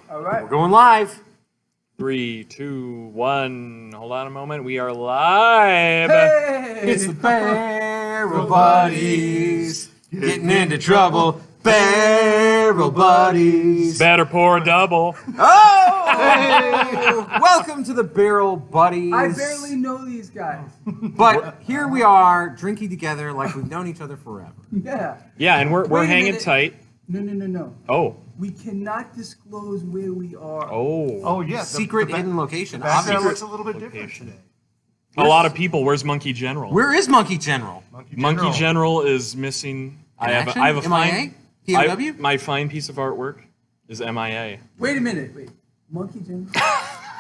All right. We're going live. 3, 2, 1. Hold on a moment. We are live. Hey! It's the Barrel Buddies getting into trouble. Barrel Buddies. Better pour a double. Oh! Welcome to the Barrel Buddies. I barely know these guys. But here we are drinking together like we've known each other forever. Yeah. Yeah, and we're Wait a hanging minute. tight. No. Oh. We cannot disclose where we are. Oh. Yeah. Secret hidden location. Background Obviously. looks a little bit different today. A lot of people. Where's Monkey General? Where is Monkey General? Monkey General is missing. I have a fine. MIA? My fine piece of artwork is MIA. Wait a minute. Wait. Monkey Jim?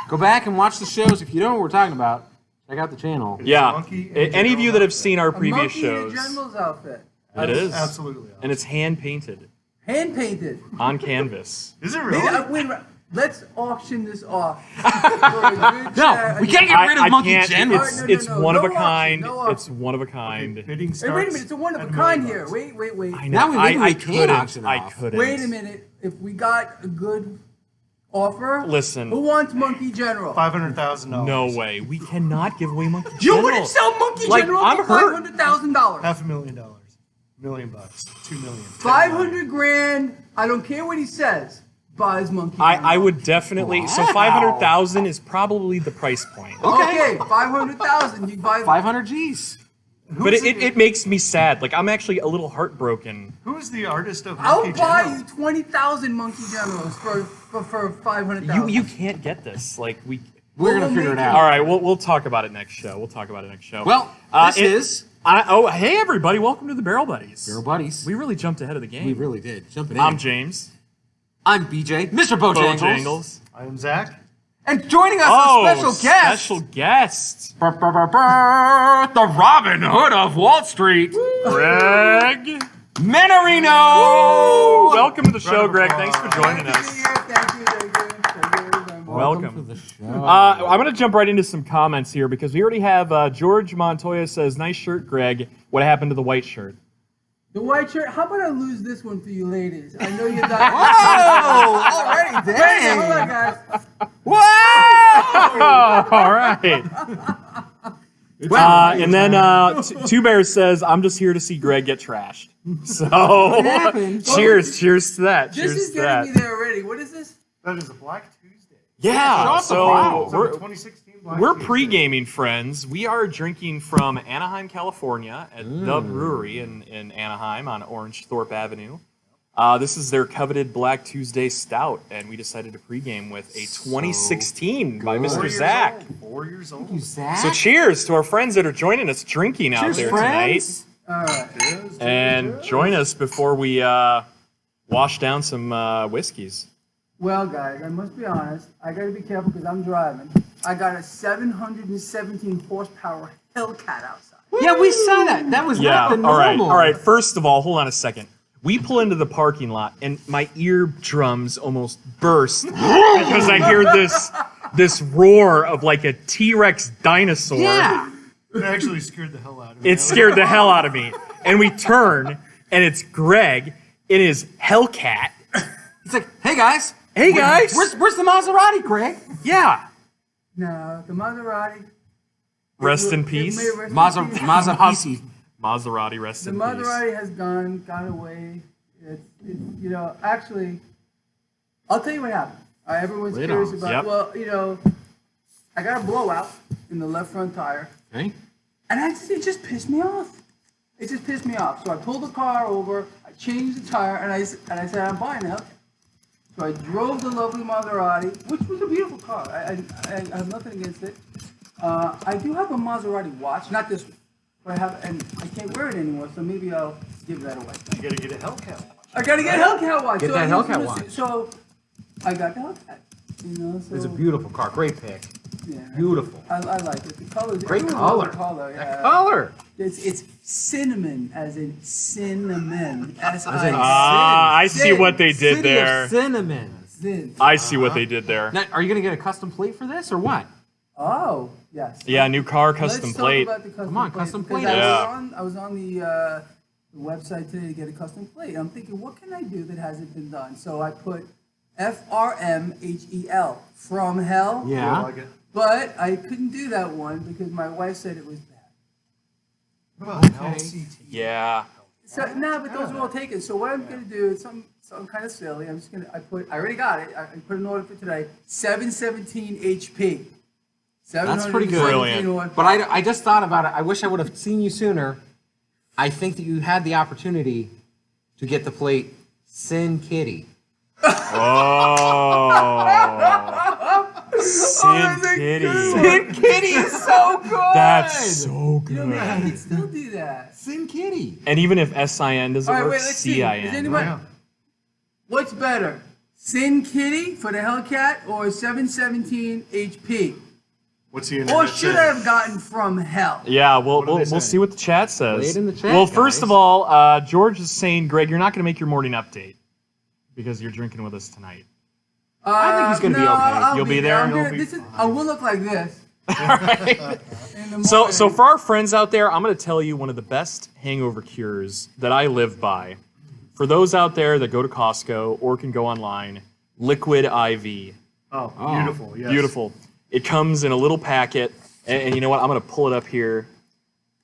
Go back and watch the shows. If you don't know what we're talking about, check out the channel. Yeah. Monkey and Any of you that have seen our A previous monkey shows, in a general's outfit. it is. Absolutely. And it's hand painted Hand painted. on canvas. Is it Wait, really? wait, let's auction this off. For a good No, chat. we can't get rid of Monkey can't. General. It's, No, no, it's no, one no of a auction, kind. no auction. It's one of a kind. Bidding Hey, starts wait a minute. It's a one of a at $1 kind million. here. Wait. I Now we legally can't couldn't. auction I off. couldn't. Wait a minute. If we got a good offer, Listen. who wants Monkey General? $500,000. No way. We cannot give away Monkey You General. wouldn't sell Monkey Like, General I'm for hurt. $500,000. $500,000. $1 million. $2 million. 500 grand. I don't care what he says. Buys Monkey General. I would definitely. So Wow. 500,000 is probably the price point. Okay, 500,000. You buy 500 G's. But it makes me sad. Like, I'm actually a little heartbroken. Who's the artist of I'll Monkey buy General? you 20,000 Monkey Generals for 500,000. You can't get this. Like, we. We're We'll gonna figure it make it. out. All right, we'll talk about it next show. Well, this it- is hey everybody, welcome to the Barrel Buddies. Barrel Buddies. We really jumped ahead of the game. We really did. Jumping in. I'm James. I'm BJ, Mr. Bojangles. Bojangles. I am Zach. And joining us, Oh, a special guest. Special guest. The Robin Hood of Wall Street. Greg. Mannarino. Welcome to the show, Round of Greg. applause. Thanks for joining us. Thank you very much. Welcome. to the show. I'm going to jump right into some comments here because we already have George Montoya says, "Nice shirt, Greg. What happened to the white shirt?" The white shirt. How about I lose this one for you ladies? I know you're not. Whoa! Already, Wait, dang! hold on, guys. Whoa! All right. And then Two Bears says, "I'm just here to see Greg get trashed." So, happened? cheers to that. This Cheers is to that. getting me there already. What is this? That is a Black Tuesday. Yeah. Wow. So It's on the 2016 Black we're Tuesday. pre-gaming, friends. We are drinking from Anaheim, California, at the brewery in Anaheim on Orange Thorpe Avenue. This is their coveted Black Tuesday Stout, and we decided to pregame with a 2016 by 4 Mr. years Zach. old. 4 years old. So cheers to our friends that are joining us drinking out Cheers, there friends. All right. Cheers, tonight. And join us before we wash down some whiskeys. Well, guys, I must be honest. I got to be careful because I'm driving. I got a 717 horsepower Hellcat outside. Yeah, we saw that. That was not the normal. All right. First of all, hold on a second. We pull into the parking lot, and my eardrums almost burst because I hear this roar of like a T-Rex dinosaur. Yeah. It actually scared the hell out of me. It scared the hell out of me. And we turn, and it's Greg in his Hellcat. It's like, hey guys. Hey guys. Where's the Maserati, Greg? Yeah. No, the Maserati. Rest in It peace. may rest in peace. Maserati. Maserati, rest The in peace. Maserati has gone away. Actually, I'll tell you what happened. Everyone's Lay it curious on. about. Yep. Well, I got a blowout in the left front tire, Okay. and it just pissed me off. It just pissed me off. So I pulled the car over, I changed the tire, and I said, I'm buying it. So I drove the lovely Maserati, which was a beautiful car. I have nothing against it. I do have a Maserati watch, not this one. But and I can't wear it anymore, so maybe I'll give that away. You gotta get a Hellcat watch. I gotta get a Hellcat watch. Get that Hellcat watch. So I got the Hellcat. So It's a beautiful car. Great pick. yeah, Beautiful. I like it. The color. Great everyone color. loves the color. Yeah. That color. It's cinnamon, as in cinnamon. As in I see what they did City there. of Cinnamon. Sin. I see what they did there. Now, are you gonna get a custom plate for this or what? Oh, yes. Yeah, new car, Let's custom talk plate. about the custom Come on, plate, custom because plate. I was on the website today to get a custom plate. I'm thinking, what can I do that hasn't been done? So I put FRMHEL, from hell. I Yeah. like it. But I couldn't do that one because my wife said it was bad. What about Okay. LCT? Yeah. So no, but those are all taken. So what I'm gonna do is something kind of silly. I'm just gonna I already got it. I put an order for today. 717 HP. That's pretty good. 717 Brilliant. But I just thought about it. I wish I would have seen you sooner. I think that you had the opportunity to get the plate Sin Kitty. Oh. Sin Kitty. Sin Kitty is so good. That's so You know, maybe I good. can still do that. Sin Kitty. And even if SIN doesn't All right, work, wait, let's see. CIN. Is anybody? Yeah. What's better, Sin Kitty for the Hellcat or 717 HP? What's the Or should I have gotten from hell? Yeah, we'll do they say? see what the chat says. Lay it in the chat, well, first guys. of all, George is saying, Greg, you're not going to make your morning update because you're drinking with us tonight. I think he's gonna be no, okay. I'll You'll be there? I'm You'll gonna- be this is, I will look like this. All right. In the So morning. for our friends out there, I'm going to tell you one of the best hangover cures that I live by. For those out there that go to Costco or can go online, Liquid IV. Oh, beautiful. Yes. Beautiful. It comes in a little packet, and you know what? I'm going to pull it up here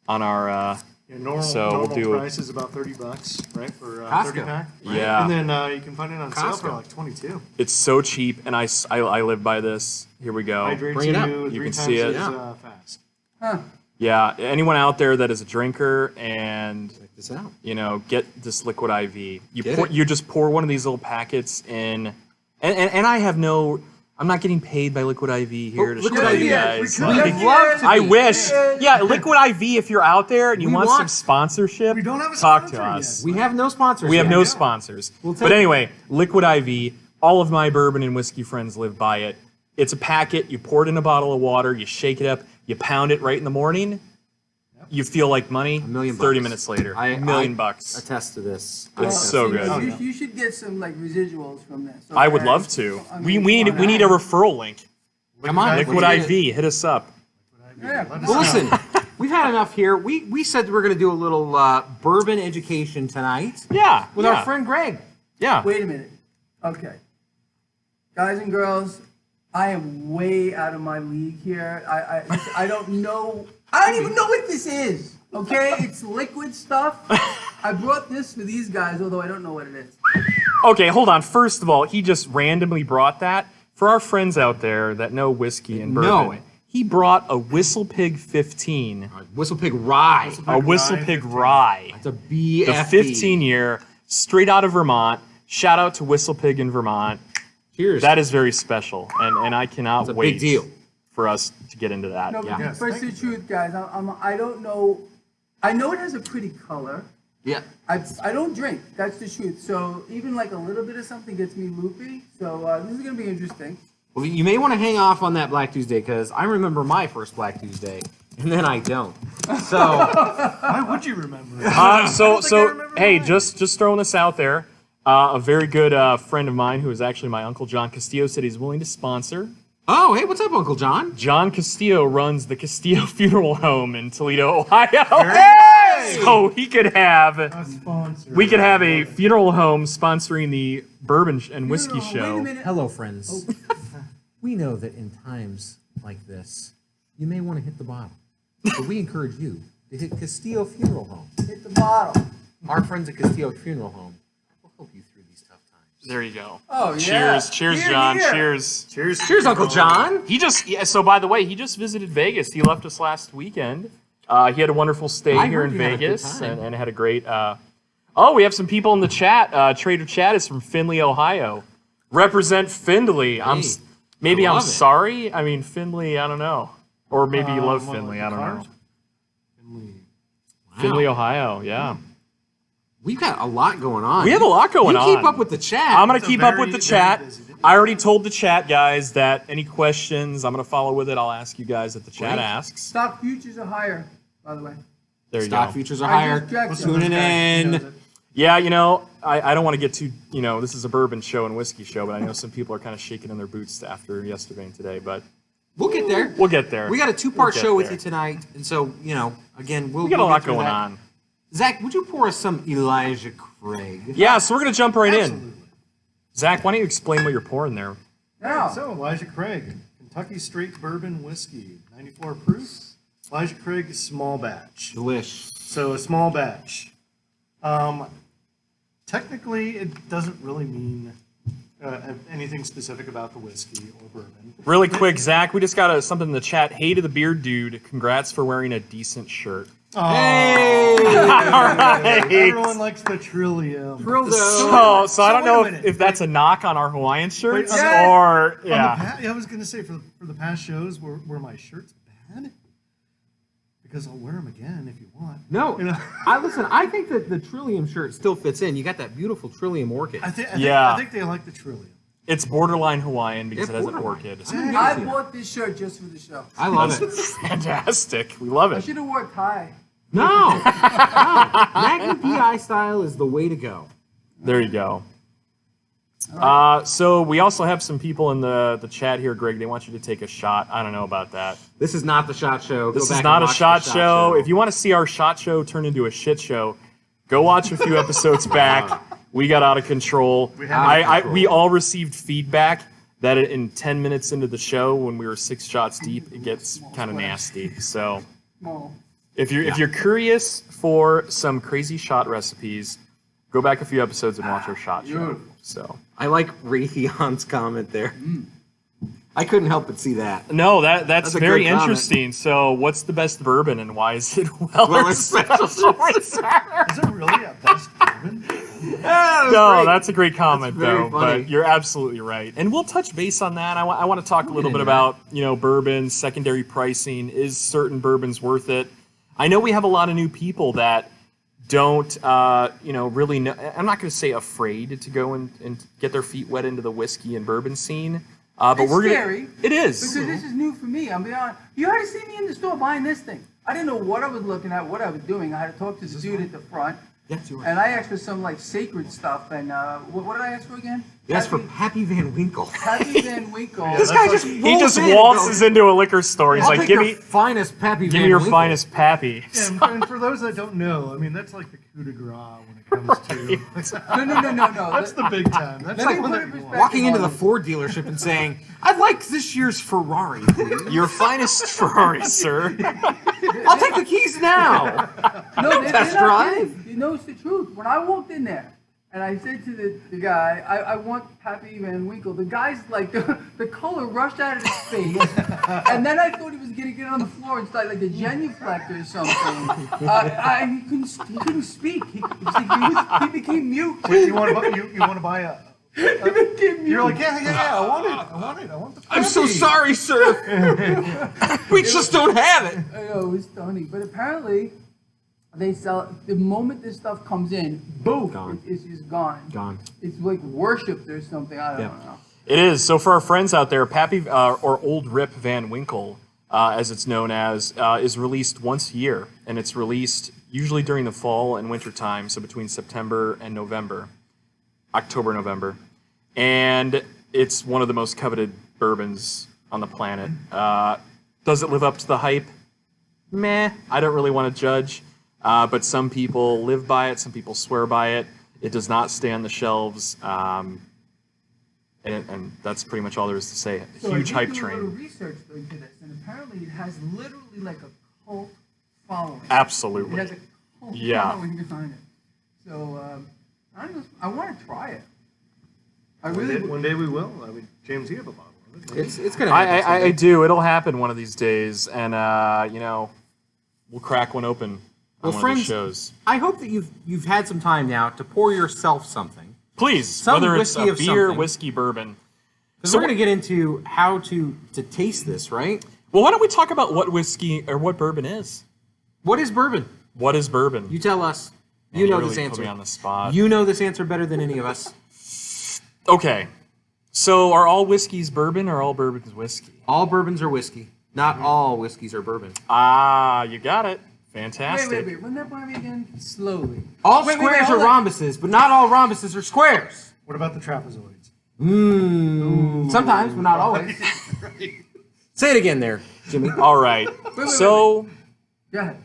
on our. Yeah, normal So we'll do it. price is about $30, right? For Costco. 30 pack. Yeah. And then you can find it on sale for Costco. like 22. It's so cheap, and I live by this. Here we go. Hydrates Bring it up. you You 3 can times see it. as Yeah. fast. Huh. Yeah, anyone out there that is a drinker and Check this out. get this Liquid IV. Get it. You just pour one of these little packets in, and I'm not getting paid by Liquid IV here to Liquid show IV, you yes, guys. we Like, could. We'd love to I be. wish. Yeah, Liquid IV. If you're out there and you We want some want- sponsorship, We don't have a talk sponsor to us. yet. We have no sponsors. We have yet. no sponsors. We'll take But it. anyway, Liquid IV, all of my bourbon and whiskey friends live by it. It's a packet, you pour it in a bottle of water, you shake it up, you pound it right in the morning. You feel like money. $1 million. 30 minutes later. $1 million bucks. Attest to this. It's so you know, good. You should get some like residuals from this. I would okay? love to. I mean, We come need a on. referral link. Come on. Liquid let's get it. IV, hit us up. Yeah. Well, listen, we've had enough here. We said we're going to do a little bourbon education tonight Yeah. with yeah, our friend Greg. Yeah. Wait a minute. Okay. Guys and girls, I am way out of my league here. I don't know. I don't even know what this is. Okay? It's liquid stuff. I brought this for these guys, although I don't know what it is. Okay, hold on. First of all, he just randomly brought that. For our friends out there that know whiskey and bourbon, Know it. he brought a Whistle Pig 15, Whistle Pig Rye. a Whistle Pig Rye. It's a BFE. The 15-year, straight out of Vermont. Shout out to Whistle Pig in Vermont. Cheers. That is very special, and I cannot It's a wait big deal. for us to get into that. No, but Yeah. first the truth, guys, I don't know. I know it has a pretty color. Yeah. I don't drink. That's the truth. So even like a little bit of something gets me loopy. So this is gonna be interesting. Well, you may want to hang off on that Black Tuesday because I remember my first Black Tuesday, and then I don't. So Why would you remember? So think I remember hey, mine. just throwing this out there. A very good friend of mine, who is actually my uncle, John Castillo, said he's willing to sponsor. oh, hey, what's up, Uncle John? John Castillo runs the Castillo Funeral Home in Toledo, Ohio. Hey! So he could have, A sponsor. we could have a funeral home sponsoring the bourbon and whiskey Wait show. a minute. Hello, friends. We know that in times like this, you may want to hit the bottom. But we encourage you to hit Castillo Funeral Home. Hit the bottle. Our friends at Castillo Funeral Home will help you through these tough times. There you go. Oh yeah. Cheers, Here, John. here. Cheers. Cheers. Cheers, Uncle John. He just, so by the way, he just visited Vegas. He left us last weekend. He had a wonderful stay I here heard in you had a good Vegas time. and had a great. Oh, we have some people in the chat. Trader Chat is from Findlay, Ohio. Represent Findlay. Maybe I'm love it. sorry. I mean, Findlay, I don't know. Or maybe you love Well, Findlay. like I don't the know. cars? Finley. Findlay, Ohio. Yeah. We've got a lot going on. We have a lot going you on. keep up with the chat. I'm going It's to a keep up very, with the very chat. busy day. I already told the chat guys that any questions, I'm going to follow with it. I'll ask you guys that the chat Great. asks. Stock futures are higher, by the way. There you Stock go. futures are I higher. just checked Tuning This guy knows in. it. Yeah, you know, I don't want to get too, this is a bourbon show and whiskey show, but I know some people are kind of shaking in their boots after yesterday and today, but We'll get there. we'll get there. We got a two-part We'll get show with there. you tonight, and so again, We got a we'll lot get through going that. on. Zach, would you pour us some Elijah Craig? Yeah, so we're going to jump right in. Absolutely. Zach, why don't you explain what you're pouring there? Now, So, Elijah Craig, Kentucky Straight Bourbon Whiskey, 94 proof. Elijah Craig small batch. Delish. So, a small batch. Technically, it doesn't really mean anything specific about the whiskey or bourbon. Really quick, Zach, we just got something in the chat. Hey to the beard dude, congrats for wearing a decent shirt. Hey! Everyone likes the Trillium. So I don't wait know a minute. if that's a knock on our Hawaiian shirts Wait, or Yeah, I was going to say, for the past shows, were my shirts bad? Because I'll wear them again if you want. No, You know? I think that the Trillium shirt still fits in. You got that beautiful Trillium orchid. I think they like the Trillium. it's borderline Hawaiian because Yeah, it has an borderline. orchid. I bought this shirt just for the show. I love it. Fantastic. We love I it. should have wore a tie. No, Magnum PI style is the way to go. There you go. So we also have some people in the chat here, Greg. They want you to take a shot. I don't know about that. This is not the shot show. This Go is back not and a watch shot the show. If you want to see our shot show turn into a shit show, go watch a few episodes back. We got out of control. We all received feedback that in 10 minutes into the show, when we were 6 shots deep, it gets kind of nasty. So Small. if you're curious for some crazy shot recipes, go back a few episodes and watch our shot show. Beautiful. So I like Raytheon's comment there. I couldn't help but see that. no, that's a very good comment. interesting. So what's the best bourbon and why is it Weller's Special choice. Is it really a best bourbon? No, that's a great comment, That's very though. funny. But you're absolutely right, and we'll touch base on that. I want to talk a little bit into about bourbon, secondary pricing. Is certain bourbons worth it? I know we have a lot of new people that don't, really know. I'm not going to say afraid to go and get their feet wet into the whiskey and bourbon scene. But It's we're scary. gonna. It is. Because this is new for me. I'm being honest. You had to see me in the store buying this thing. I didn't know what I was looking at, what I was doing. I had to talk to the dude at the front. That's yours. And I asked for some like sacred stuff. And what did I ask for again? That's for Happy Van Winkle. Happy Van Winkle. This guy just He rolls just in and waltzes goes, into a liquor store. He's I'll like, take "Give your me, finest Pappy give Van me your Winkle." finest pappy." Yeah, and for those that don't know, I mean, that's like the coup de grace when it comes to... No. That's the big time. That's Let like me one put that it in you want. perspective. Walking into the Ford dealership and saying, "I'd like this year's Ferrari, please. Your finest Ferrari, sir. I'll take the keys now." No, they're Test not drive? kidding. You know, it's the truth. When I walked in there, and I said to the guy, I want Pappy Van Winkle, the guy's like, the color rushed out of his face. And then I thought he was going to get on the floor and start like a genuflect or something. He couldn't speak. He became mute. Wait, you want to buy a... He became mute. You're like, yeah, I want the I'm so Pappy. sorry, sir. We just don't have it. I know, it was stunning. But apparently, they sell the moment this stuff comes in, boom, Gone. it's just gone. Gone. It's like worshipped or something. I don't Yeah. know. It is. So for our friends out there, Pappy or Old Rip Van Winkle, as it's known as, is released once a year, and it's released usually during the fall and winter time, so between September and November, October, November, and it's one of the most coveted bourbons on the planet. Does it live up to the hype? Meh. I don't really want to judge, but some people live by it. Some people swear by it. It does not stay on the shelves. And that's pretty much all there is to say. So Huge I hype did do a little train. research into this, and apparently it has literally like a cult following. It Absolutely. has a cult Yeah. following behind it. So I want to try it. I really One day we will. I mean, James, you have a bottle of it. It's gonna. I do. It'll happen one of these days, and we'll crack one open on Well, one of friends, these shows. I hope that you've had some time now to pour yourself something. Please, some whether it's whiskey a of beer, something. whiskey, bourbon. Because So- we're gonna get into how to taste this, right? Well, why don't we talk about what whiskey or what bourbon is? What is bourbon? What is bourbon? You tell us. Man, You know really this put answer. me on the spot. You know this answer better than any of us. Okay. So are all whiskeys bourbon or all bourbons whiskey? All bourbons are whiskey. Not all whiskeys are bourbon. Ah, you got it. Fantastic. wait. Run that by me again slowly. All Wait, squares hold are on. rhombuses, but not all rhombuses are squares. What about the trapezoids? Sometimes, but not always. Say it again there, Jimmy. All right. So Go ahead.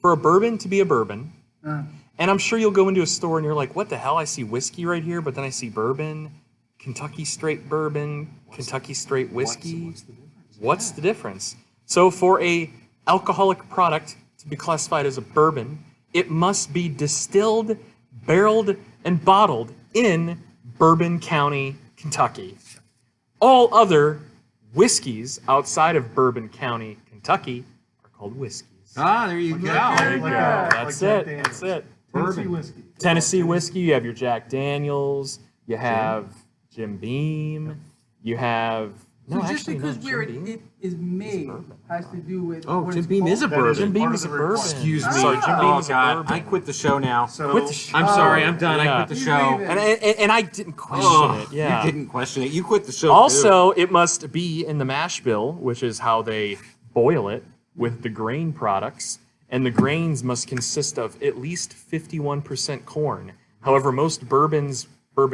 for a bourbon to be a bourbon, Uh, and I'm sure you'll go into a store and you're like, what the hell? I see whiskey right here, but then I see bourbon. Kentucky straight bourbon, Kentucky straight whiskey. What's the difference? What's the difference? So for a alcoholic product to be classified as a bourbon, it must be distilled, barreled, and bottled in Bourbon County, Kentucky. All other whiskeys outside of Bourbon County, Kentucky are called whiskeys. Ah, there you go. There you go. Yeah. That's Jack it. That's Daniels. it. Tennessee Bourbon. whiskey. Tennessee whiskey, you have your Jack Daniels, you have Jim Beam, you have... So No, just actually, because no, where Jim Beam. it is made bourbon. has to do with Oh, what Jim it's Beam is a called? bourbon. Jim Beam Part is a of the bourbon. requirement. Excuse me. Sorry, Jim Beam Oh is a God, bourbon. I quit the show now. So Quit the sh- I'm sorry, I'm done. Yeah. I quit the He's show. leaving. And I didn't question Oh, it. Yeah. you didn't question it. You quit the show. too. Also, it must be in the mash bill, which is how they boil it with the grain products, and the grains must consist of at least 51% corn. However, most bourbon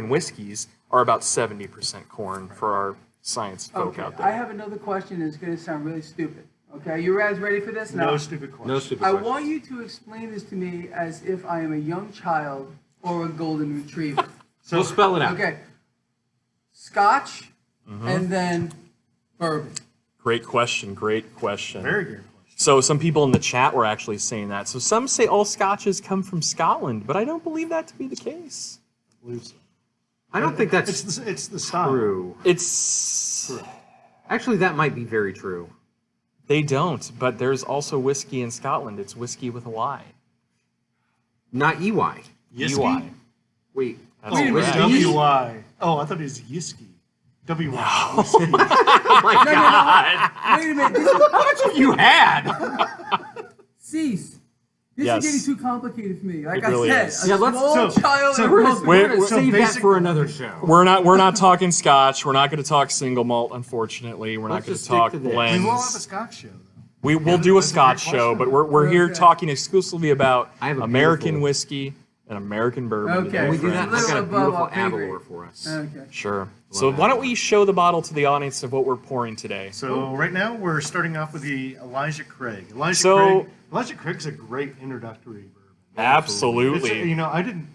whiskeys are about 70% corn for our science folk Okay, out I there. have another question. It's going to sound really stupid. Okay, you guys ready for this? no stupid question. No stupid I question. want you to explain this to me as if I am a young child or a golden retriever. We'll spell it out. Okay. Scotch and then bourbon. Great question. Great question. Very good question. So some people in the chat were actually saying that. So some say all scotches come from Scotland, but I don't believe that to be the case. I believe so. I don't think that's It's the style. true. It's Actually, that might be very true. they don't, but there's also whiskey in Scotland. It's whiskey with a Y. Not EY. Yiskey? EY. Wait. That's Wait a minute. correct. W-Y. Oh, I thought it was Yiskey. W-Y. Oh my God. Wait a minute. This is, You had. cease. This Yes. is getting too complicated for me. Like It I really said, is. a Yeah, let's- small so- child. so and We're a gonna, golden- Wait, we're gonna so save that basic- for another show. We're not talking Scotch. We're not going to talk single malt. Unfortunately, we're Let's not going just to talk stick to this. We blends. will have a Scotch show, though. We'll do a That's a great Scotch show, question. but we're here Okay. talking exclusively about I have a American beautiful- whiskey and American bourbon. Okay. today, When we do that, friends. I've got a Little above beautiful our pay grade. Avalor for us. Okay. Sure. So that why don't one. we show the bottle to the audience of what we're pouring today? So right now we're starting off with the Elijah Craig. So- Elijah Craig's a great introductory bourbon. Absolutely. It's, you know, I didn't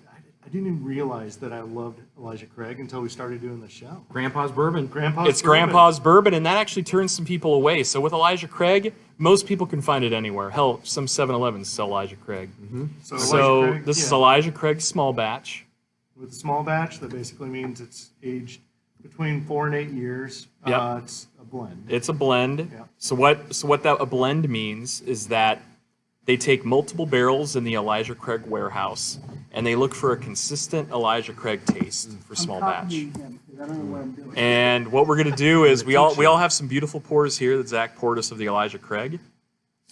even realize that I loved Elijah Craig until we started doing the show. Grandpa's bourbon. Grandpa's It's bourbon. Grandpa's bourbon, and that actually turns some people away. So with Elijah Craig, most people can find it anywhere. Hell, some 7-Elevens sell Elijah Craig. So, So Elijah Craig, this is yeah. Elijah Craig small batch. With a small batch, that basically means it's aged between 4 and 8 years. Yep. It's a blend. It's a blend. Yeah. So what that a blend means is that they take multiple barrels in the Elijah Craig warehouse, and they look for a consistent Elijah Craig taste for small batch. Copying him, 'cause I don't know what I'm doing. And what we're gonna do is we all have some beautiful pours here that Zach poured us of the Elijah Craig.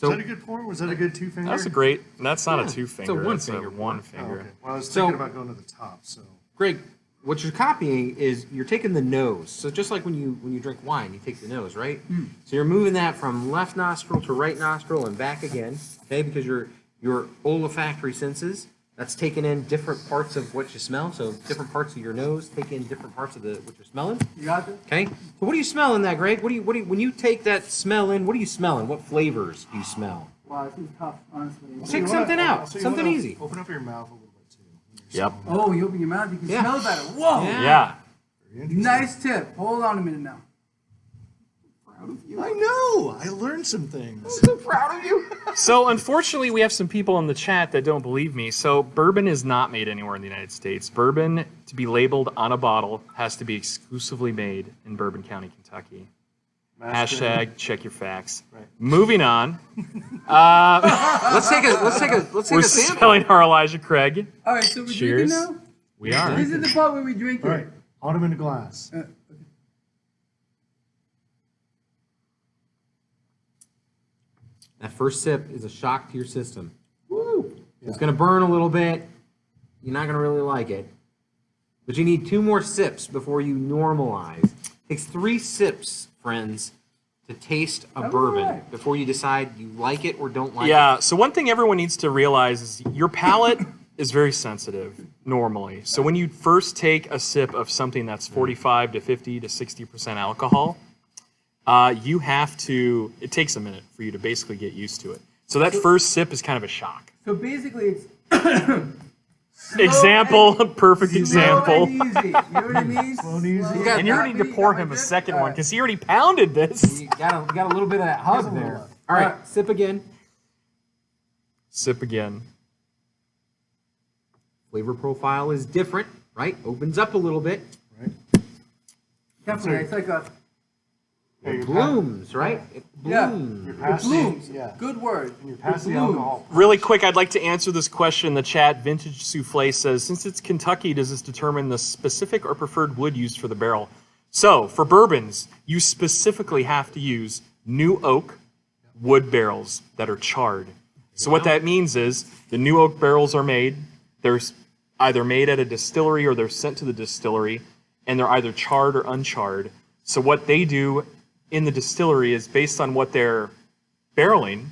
Was that a good pour? Was that a good two-finger? That's a great. That's not Yeah, a two finger. it's a one that's finger a one Oh, finger. okay. Well, I was So- thinking about going to the top, so. Greg, what you're copying is you're taking the nose. So just like when you drink wine, you take the nose, right? So you're moving that from left nostril to right nostril and back again, okay? Because your olfactory senses, that's taking in different parts of what you smell. So different parts of your nose take in different parts of what you're smelling. You got this? Okay. So what do you smell in that, Greg? What do you when you take that smell in? What are you smelling? What flavors do you smell? Wow, this is tough, honestly. Take something out. Something easy. Open up your mouth a little bit, too. Yep. Oh, you open your mouth, you can Yeah. smell better. Whoa! Yeah. Yeah. Very interesting. Nice tip. Hold on a minute now. I know. I learned some things. Proud of you. So unfortunately, we have some people in the chat that don't believe me. So bourbon is not made anywhere in the United States. Bourbon, to be labeled on a bottle, has to be exclusively made in Bourbon County, Kentucky. Hashtag check your facts. Right. Moving on, Let's take a we're a sample. selling our Elijah Craig. All right, so we're Cheers. drinking now? We are. This is the part where we drink All it. right. Hold them in a glass. That first sip is a shock to your system. Woo! It's gonna burn a little bit. You're not gonna really like it. But you need 2 more sips before you normalize. It takes 3 sips, friends, to taste a bourbon right. before you decide you like it or don't like Yeah, it. so one thing everyone needs to realize is your palate is very sensitive normally. So when you first take a sip of something that's 45 to 50 to 60% alcohol, you have to, it takes a minute for you to basically get used to it. So that first sip is kind of a shock. So basically, it's Example, perfect Slow example. and easy. You know what I mean? Slow and easy. Slow And you're gonna need to pour him a second one because he already pounded this. You got a little bit of that hug there. All right, sip again. Sip again. Flavor profile is different, right? Opens up a little bit. Definitely, it's like a It blooms, right? It Yeah. blooms. You're it past blooms. the, yeah. Good word. And you're past It the blooms. alcohol. Really quick, I'd like to answer this question in the chat. Vintage Souffle says, since it's Kentucky, does this determine the specific or preferred wood used for the barrel? So, for bourbons, you specifically have to use new oak wood barrels that are charred. So what that means is the new oak barrels are made. They're either made at a distillery or they're sent to the distillery, and they're either charred or uncharred. So what they do in the distillery is based on what they're barreling,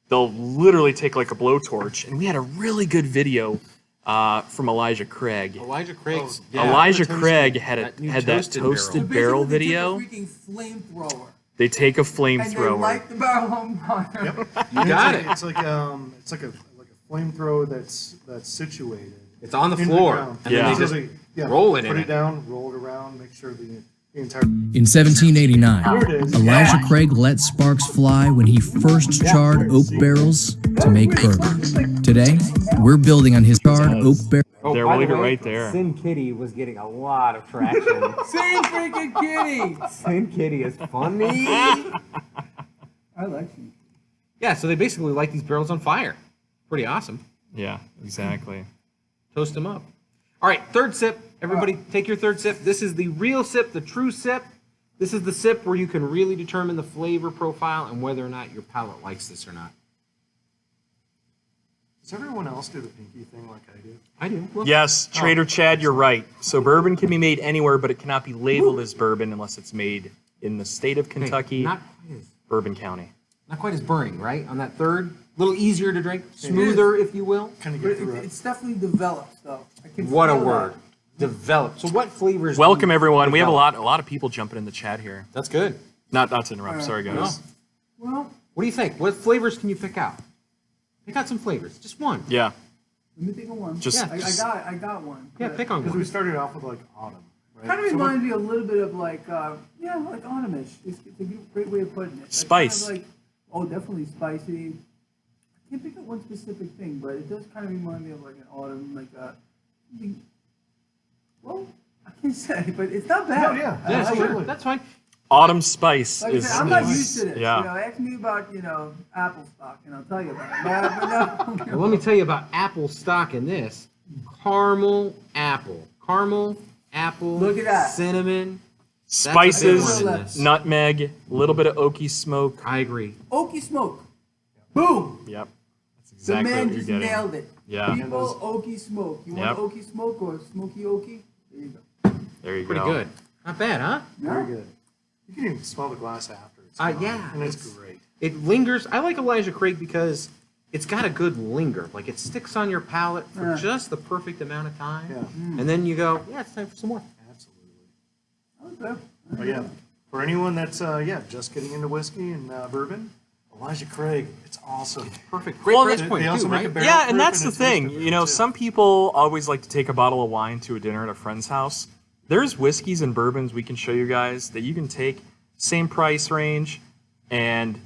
they'll literally take like a blowtorch. And we had a really good video from Elijah Craig. Elijah Craig's. Elijah Craig had That that toasted toasted Basically, barrel they took video. a freaking flamethrower. They take a And they flamethrower. light the barrel on fire. You got it. It's like a flamethrower that's situated. It's on the in floor. ground. And Yeah. then So they just they- roll it in Put it. it down, roll it around, make sure the entire. In 1789, There it is. Elijah Craig let sparks fly when he first charred oak barrels to make bourbon. Today, we're building on his charred oak barrel. Oh, There, by we'll the leave it way, right there. Sin Kitty was getting a lot of traction. Same freaking kitty. Sin Kitty is funny. I like you. Yeah, so they basically light these barrels on fire. Pretty awesome. Yeah, exactly. Toast them up. All right, third sip. Everybody take your third sip. This is the real sip, the true sip. This is the sip where you can really determine the flavor profile and whether or not your palate likes this or not. Does everyone else do the pinky thing like I do? I do. Well, Yes, Trader Chad, you're right. So bourbon can be made anywhere, but it cannot be labeled as bourbon unless it's made in the state of okay, Kentucky, not quite as Bourbon County. not quite as burning, right? On that third, a little easier to drink, smoother, if you will. Kind of But get through it. it's definitely developed, though. I can What a feel that. word. Develop. So what flavors? do Welcome you everyone. We have develop? a lot of people jumping in the chat here. That's good. Not to interrupt. Sorry guys. Well, What do you think? What flavors can you pick out? Pick out some flavors. Just one. Yeah. let me think of one. Just- I got one. Yeah, pick on Because we one. started off with like autumn, right? Kind of So what- reminds me a little bit of like, like autumnish. It's a great way of putting it. Like, Spice. Kind of like, oh, definitely spicy. I can't pick up one specific thing, but it does kind of remind me of like an autumn, like something. Well, I can't say, but it's not bad. No, yeah, I Yeah, like it. sure. That's fine. Autumn spice Like I is said, I'm not is- used to this. Yeah. You know, ask me about apple stock, and I'll tell you about it. But no. Well, let me tell you about apple stock in this. Caramel apple. Caramel apple. Look at that. Cinnamon. Spices, one in this. nutmeg, a little bit of oaky smoke. I agree. Oaky smoke. Boom. Yep. That's The exactly man what you're just getting. nailed it. Yeah. People, oaky smoke. You Yep. want oaky smoke or smoky oaky? There you go. There you Pretty go. good. Not bad, huh? Very good. You can even smell the glass after. It's gone, Yeah. and it's great. It lingers. I like Elijah Craig because it's got a good linger. Like it sticks on your palate for Yeah. just the perfect amount of time. Yeah. And then you go, yeah, it's time for some more. Absolutely. Okay. But yeah, for anyone that's just getting into whiskey and bourbon, Elijah Craig, it's awesome. Perfect. Great Well, price They point also too, make a right? barrel Yeah, proof and that's the it's thing. whiskey You know, too. some people always like to take a bottle of wine to a dinner at a friend's house. There's whiskeys and bourbons we can show you guys that you can take same price range and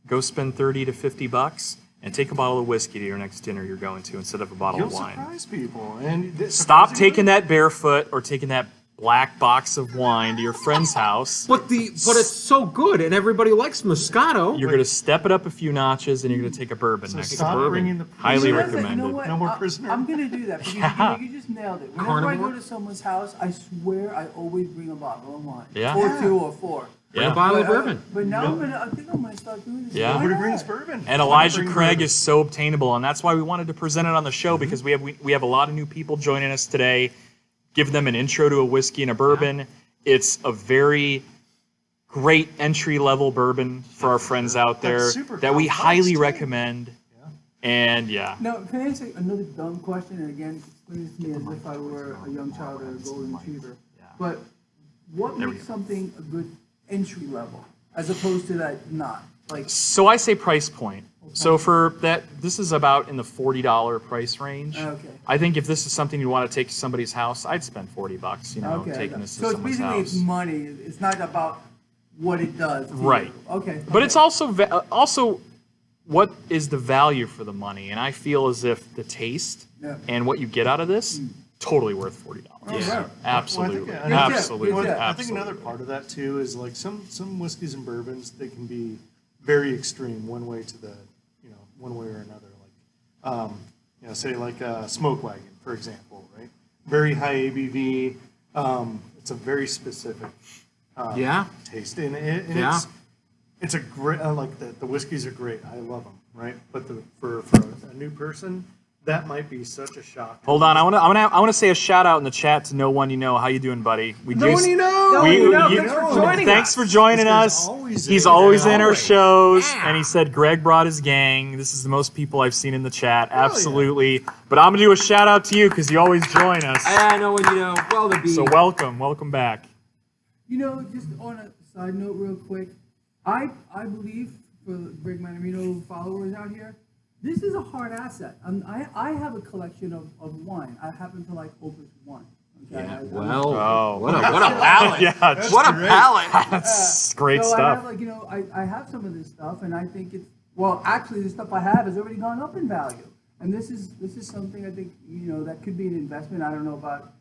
go spend 30 to 50 bucks and take a bottle of whiskey to your next dinner you're going to instead of a bottle You'll of wine. surprise people. And Stop taking that barefoot or taking that black box of wine to your friend's house. But it's so good, and everybody likes Moscato. You're going to step it up a few notches and you're going to take a bourbon next to stop bourbon. bringing the Highly You know what? recommended. You know what? No more I- prisoner. I'm gonna do that because Yeah. you just nailed it. Whenever Carnivore? I go to someone's house, I swear I always bring a bottle of wine. Yeah. Or Yeah. 2 or 4. Bring Yeah. a bottle of But, bourbon. But now I think I'm gonna start doing this. Yeah. Why Nobody not? brings bourbon. And Elijah Craig is so obtainable, and that's why we wanted to present it on the show because we have a lot of new people joining us today. Give them an intro to a whiskey and a bourbon. It's a very great entry level bourbon for our friends out there That's super that we complex, highly too. recommend. Yeah. And yeah, Now, can I ask you another dumb question? And again, explain this to me as if I were a young child or a golden retriever. But what There we makes go. something a good entry level as opposed to that not? Like, so I say price point. So for that, this is about in the $40 price range. Okay. I think if this is something you want to take to somebody's house, I'd spend $40. You know, Okay. taking this to So it's someone's basically house. it's money. It's not about what it does. to Right. you. Okay. But it's also what is the value for the money, and I feel as if the taste Yeah. and what you get out of this totally worth $40. Yeah. Absolutely, Well, I think- Good tip, absolutely, good tip. I think absolutely. another part of that too is like some whiskeys and bourbons, they can be very extreme one way or another. Like, say like a Smoke Wagon, for example, right? Very high ABV. It's a very specific Yeah. taste, and Yeah. it's a great like the whiskeys are great. I love them, right? But for a new person, that might be such a shock. Hold on, I want to say a shout out in the chat to No One You Know. How you doing, buddy? We No one you know. No one you know. you- Thanks for joining Thanks us. for joining This guy's us. always He's in. always in our Always. shows, Yeah. and he said Greg brought his gang. This is the most people I've seen in the chat. Absolutely. But I'm gonna do a shout out to you because you always join us. I know when you know. Well, the So welcome back. You know, just on a side note, real quick, I believe for Greg Mannarino followers out here, this is a hard asset. I have a collection of wine. I happen to like Opus wine. Okay? Yeah. I- Well. Oh. What a palate. Yeah, What a palate. that's great so I stuff. have like I have some of this stuff, and I think it's actually the stuff I have has already gone up in value, and this is something I think that could be an investment. I don't know about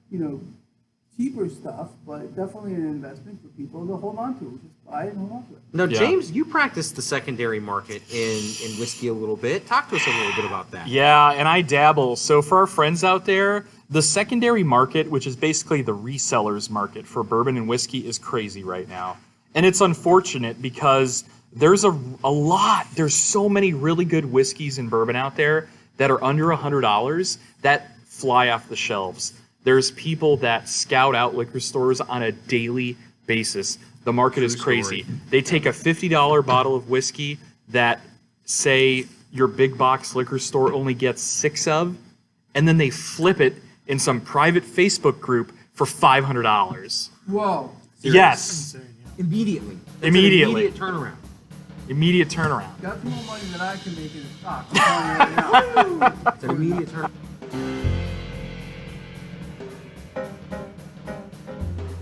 cheaper stuff, but definitely an investment for people to hold on to. Just buy it and hold on to it. Now, Yeah. James, you practice the secondary market in whiskey a little bit. Talk to us a little bit about that. Yeah, and I dabble. So for our friends out there, the secondary market, which is basically the resellers market for bourbon and whiskey, is crazy right now. And it's unfortunate because there's there's so many really good whiskeys and bourbon out there that are under $100 that fly off the shelves. There's people that scout out liquor stores on a daily basis. The market is crazy. They take a $50 bottle of whiskey that, say, your big box liquor store only gets 6 of, and then they flip it in some private Facebook group for $500. Whoa. Yes, Immediately. It's Immediately. An immediate turnaround. immediate turnaround. That's more money than I can make in a stock. I'm telling you right now. It's an immediate turnaround.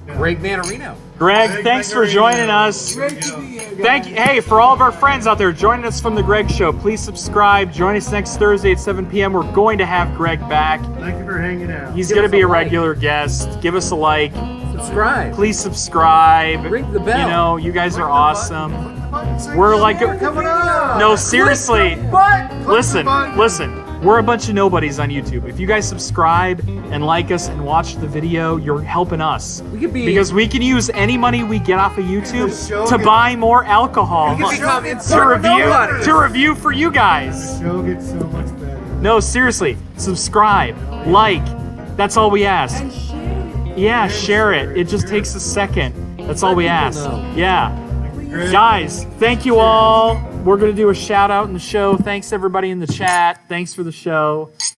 Greg Mannarino. Greg, thanks for joining us. Great to be here, guys. Thank you. Hey, for all of our friends out there joining us from the Greg Show, please subscribe. Join us next Thursday at 7 p.m. We're going to have Greg back. Thank you for hanging out. He's Give going us to be a a like. regular guest. Give us a like. Subscribe. Please subscribe. Ring the bell. You know, you guys are awesome. We're like coming up. No, seriously. But Listen. We're a bunch of nobodies on YouTube. If you guys subscribe and like us and watch the video, you're helping us. We could be Because we can use any money we get off of YouTube The show to gets- buy more alcohol We could become to important nobodies. review for you guys. Show gets so much better. No, seriously, subscribe, like. That's all we ask. and share it. Yeah, share it. It just takes a second. That's all we people ask. know. Yeah. Guys, thank you all. We're going to do a shout out in the show. Thanks everybody in the chat. Thanks for the show.